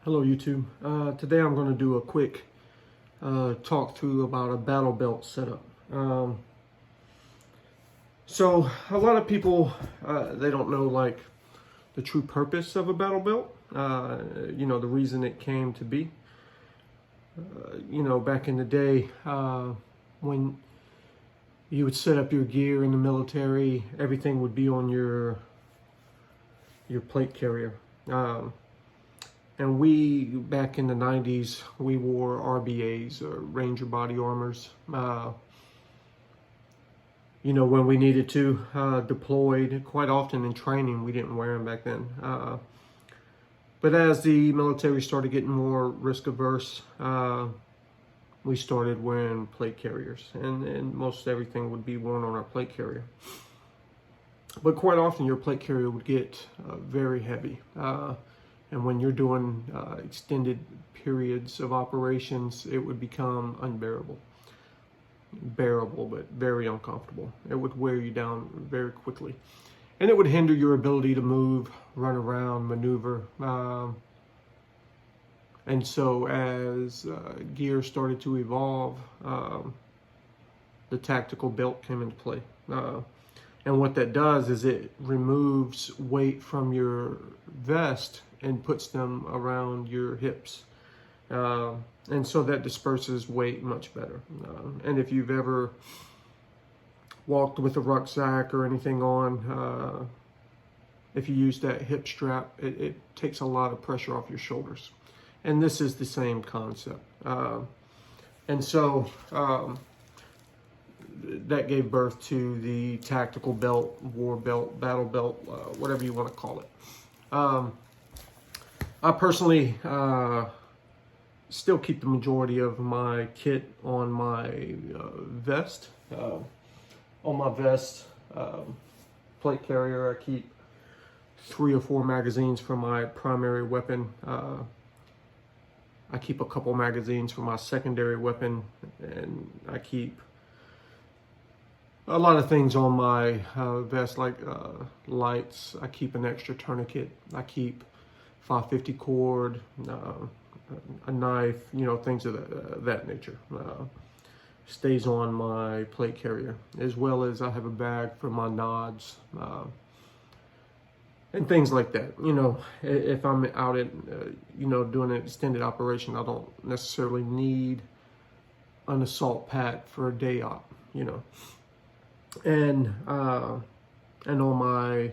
Hello YouTube. Today I'm going to do a quick talk through about a battle belt setup. So a lot of people, they don't know like the true purpose of a battle belt, the reason it came to be. Back in the day when you would set up your gear in the military, everything would be on your plate carrier. And we, back in the 90s, we wore RBAs, or Ranger Body Armors. When we needed to, deployed. Quite often in training, we didn't wear them back then. But as the military started getting more risk averse, we started wearing plate carriers. And most everything would be worn on our plate carrier. But quite often your plate carrier would get very heavy. And when you're doing extended periods of operations, it would become unbearable. Bearable, but very uncomfortable. It would wear you down very quickly. And it would hinder your ability to move, run around, maneuver. And so as gear started to evolve, the tactical belt came into play. And what that does is it removes weight from your vest and puts them around your hips. And so that disperses weight much better. And if you've ever walked with a rucksack or anything on, if you use that hip strap, it takes a lot of pressure off your shoulders. And this is the same concept. And so that gave birth to the tactical belt, war belt, battle belt, whatever you want to call it. I personally still keep the majority of my kit on my vest. On my vest plate carrier, I keep 3 or 4 magazines for my primary weapon. I keep a couple magazines for my secondary weapon, and I keep a lot of things on my vest, like lights. I keep an extra tourniquet. I keep 550 cord, a knife, things of that nature. Stays on my plate carrier, as well as I have a bag for my nods and things like that. If I'm out at, doing an extended operation, I don't necessarily need an assault pack for a day op, And on my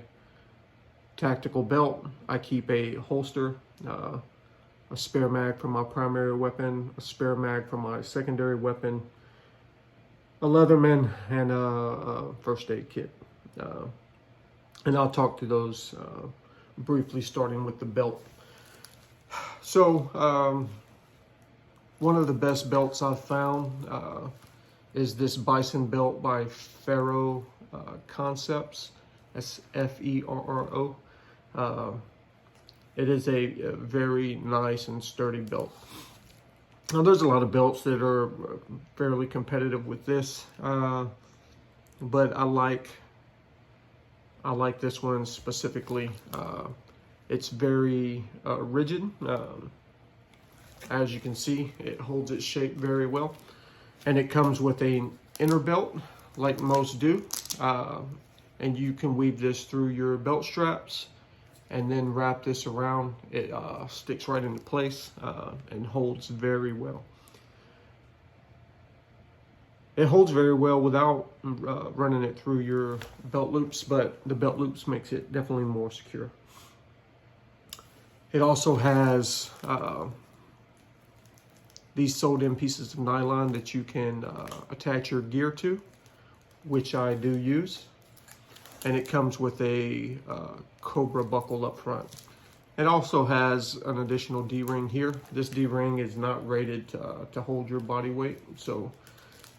tactical belt, I keep a holster, a spare mag for my primary weapon, a spare mag for my secondary weapon, a Leatherman, and a first aid kit. And I'll talk to those briefly, starting with the belt. So one of the best belts I've found is this Bison Belt by Ferro Concepts. That's F-E-R-R-O. It is a very nice and sturdy belt. Now, there's a lot of belts that are fairly competitive with this, but I like this one specifically. It's very rigid. As you can see, it holds its shape very well, and it comes with an inner belt, like most do. And you can weave this through your belt straps and then wrap this around. It sticks right into place and holds very well. It holds very well without running it through your belt loops, but the belt loops makes it definitely more secure. It also has these sewed-in pieces of nylon that you can attach your gear to, which I do use. And it comes with a Cobra buckle up front. It also has an additional D-ring here. This D-ring is not rated to hold your body weight. So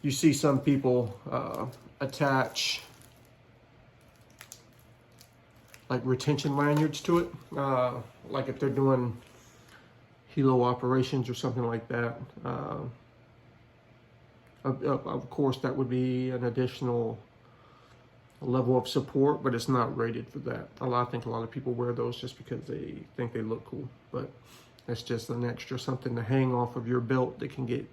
you see some people attach like retention lanyards to it. Like if they're doing helo operations or something like that. Of course, that would be an additional level of support, but it's not rated for that. I think a lot of people wear those just because they think they look cool, but That's just an extra something to hang off of your belt that can get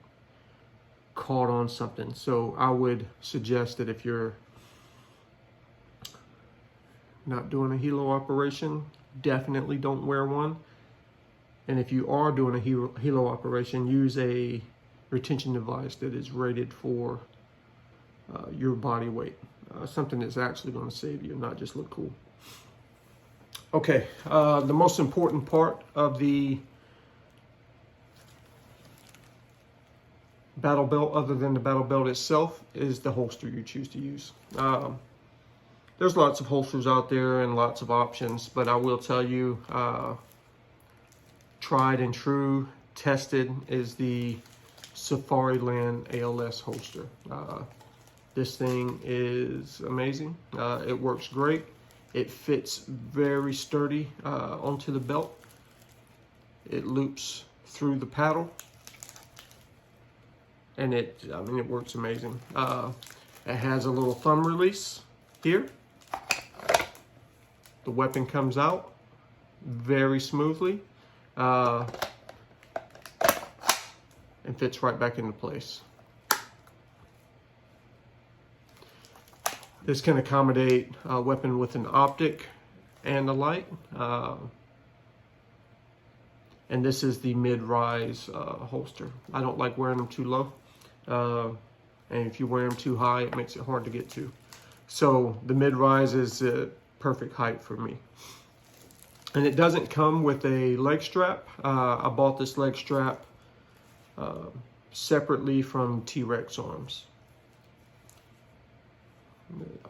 caught on something. So I would suggest that if you're not doing a helo operation, definitely don't wear one. And if you are doing a helo operation, use a retention device that is rated for your body weight. Something that's actually going to save you, not just look cool. Okay, the most important part of the battle belt, other than the battle belt itself, is the holster you choose to use. There's lots of holsters out there and lots of options, but I will tell you, tried and true, tested, is the Safariland ALS holster. This thing is amazing. It works great. It fits very sturdy onto the belt. It loops through the paddle, and it works amazing. It has a little thumb release here. The weapon comes out very smoothly and fits right back into place. This can accommodate a weapon with an optic and a light. And this is the mid-rise holster. I don't like wearing them too low. And if you wear them too high, it makes it hard to get to. So the mid-rise is the perfect height for me. And it doesn't come with a leg strap. I bought this leg strap separately from T-Rex arms.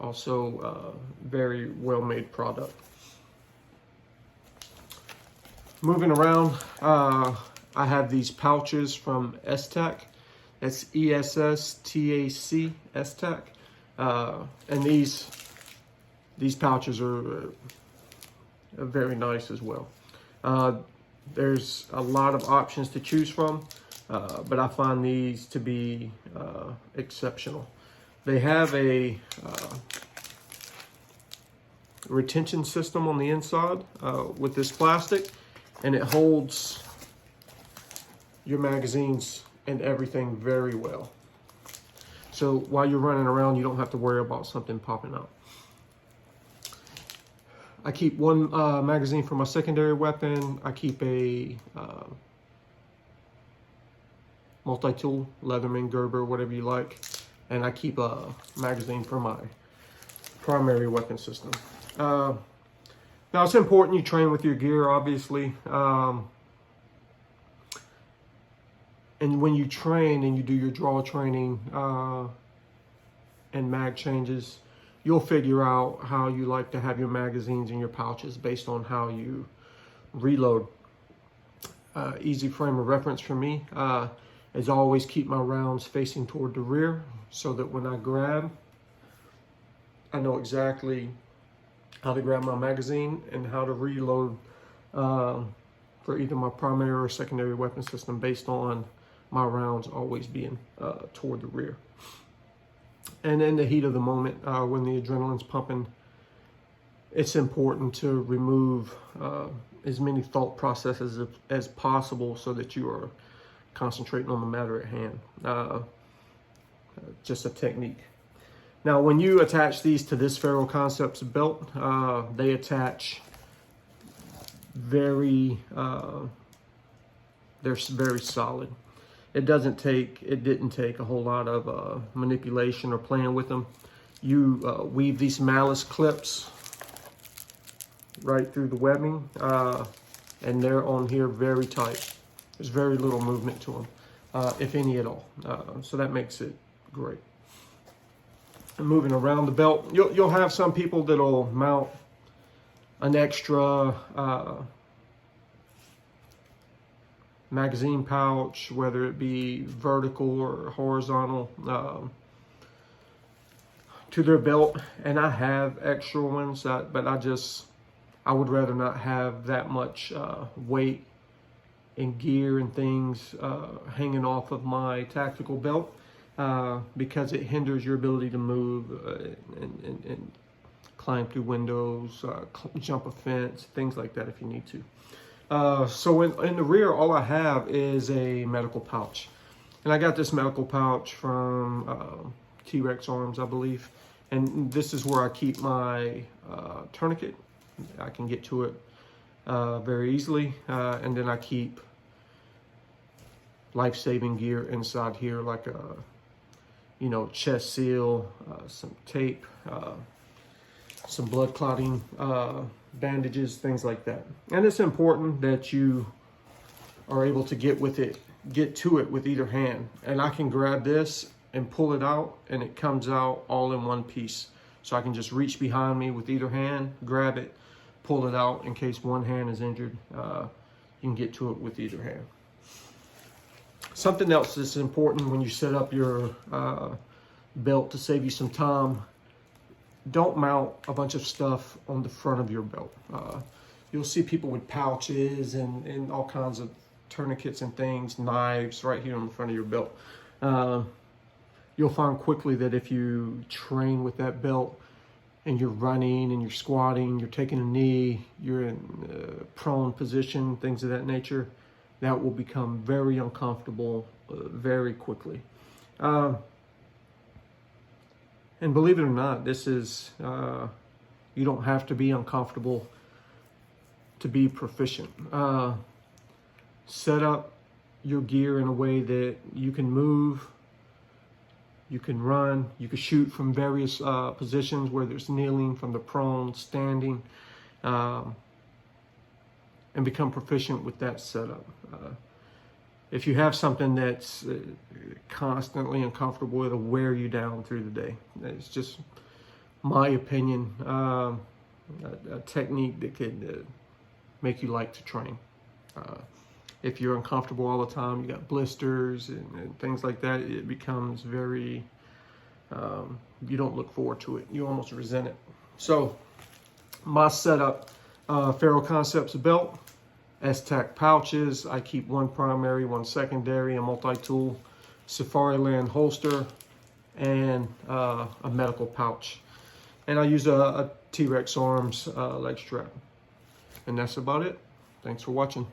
Also, very well-made product. Moving around, I have these pouches from Esstac. That's E-S-S-T-A-C, Esstac. And these pouches are very nice as well. There's a lot of options to choose from, but I find these to be exceptional. They have a retention system on the inside with this plastic, and it holds your magazines and everything very well. So while you're running around, you don't have to worry about something popping out. I keep one magazine for my secondary weapon. I keep a multi-tool, Leatherman, Gerber, whatever you like. And I keep a magazine for my primary weapon system. Now it's important you train with your gear, obviously. And when you train and you do your draw training and mag changes, you'll figure out how you like to have your magazines in your pouches based on how you reload. Easy frame of reference for me is always keep my rounds facing toward the rear, so that when I grab, I know exactly how to grab my magazine and how to reload for either my primary or secondary weapon system based on my rounds always being toward the rear. And in the heat of the moment, when the adrenaline's pumping, it's important to remove as many thought processes as possible so that you are concentrating on the matter at hand. Just a technique. Now, when you attach these to this Ferro Concepts belt, they attach they're very solid. It didn't take a whole lot of manipulation or playing with them. You weave these malice clips right through the webbing, and they're on here very tight. There's very little movement to them, if any at all. So that makes it great. And moving around the belt, you'll have some people that'll mount an extra magazine pouch, whether it be vertical or horizontal, to their belt. And I have extra ones, but I would rather not have that much weight and gear and things hanging off of my tactical belt, because it hinders your ability to move and climb through windows, jump a fence, things like that if you need to. So in the rear, all I have is a medical pouch. And I got this medical pouch from T-Rex Arms, I believe. And this is where I keep my tourniquet. I can get to it very easily. And then I keep life-saving gear inside here, like a, chest seal, some tape, some blood clotting bandages, things like that. And it's important that you are able to get to it with either hand. And I can grab this and pull it out, and it comes out all in one piece. So I can just reach behind me with either hand, grab it, pull it out in case one hand is injured. You can get to it with either hand. Something else that's important when you set up your belt to save you some time: don't mount a bunch of stuff on the front of your belt. You'll see people with pouches and all kinds of tourniquets and things, knives right here on the front of your belt. You'll find quickly that if you train with that belt and you're running and you're squatting, you're taking a knee, you're in a prone position, things of that nature, that will become very uncomfortable very quickly. And believe it or not, this is, you don't have to be uncomfortable to be proficient. Set up your gear in a way that you can move, you can run, you can shoot from various positions, whether it's kneeling, from the prone, standing, and become proficient with that setup. If you have something that's constantly uncomfortable, it'll wear you down through the day. It's just my opinion, a technique that could make you like to train. If you're uncomfortable all the time, you got blisters and things like that, it becomes very, you don't look forward to it. You almost resent it. So my setup, Ferro Concepts Belt, Esstac pouches. I keep one primary, one secondary, a multi-tool, Safariland holster, and a medical pouch. And I use a T-Rex Arms leg strap. And that's about it. Thanks for watching.